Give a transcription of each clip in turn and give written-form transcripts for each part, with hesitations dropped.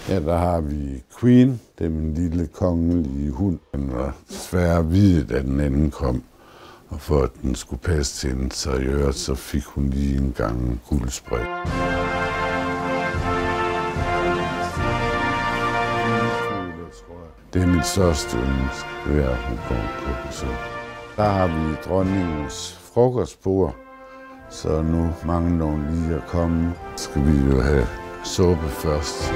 Ja, der har vi Queen, det er min lille kongelige hund. Den var svær at vide, da den anden kom. Og for at den skulle passe til interiør, så fik hun lige en gang guldspray. Det er mit største ønske, ved at hun kommer på besøg. Der har vi dronningens frokostbord, så nu mangler hun lige at komme. Skal vi jo have suppe først.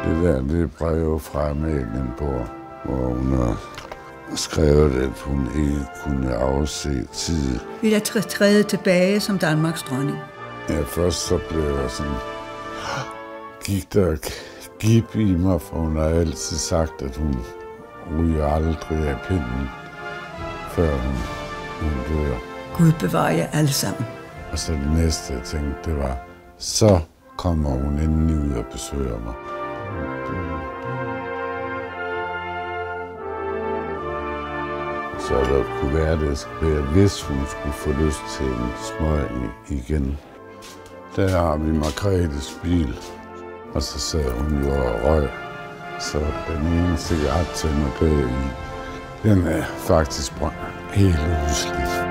Det er brev fra Amalienborg, hvor hun har skrevet, at hun ikke kunne afse tid. Vi er træde tilbage som Danmarks dronning. Ja, først så blev jeg sådan, gik der gib i mig, for hun har altid sagt, at hun ryger aldrig af pinden, før hun dør. Gud bevarer jer alle sammen. Og så det næste, jeg tænkte, det var, så kommer hun endelig ud og besøger mig. Så der kunne være det, hvis hun skulle få lyst til en smøg igen. Der har vi Margrethes bil, og så sad hun jo og røg. Så den ene cigarettænder bag i, den er faktisk helt uslidt.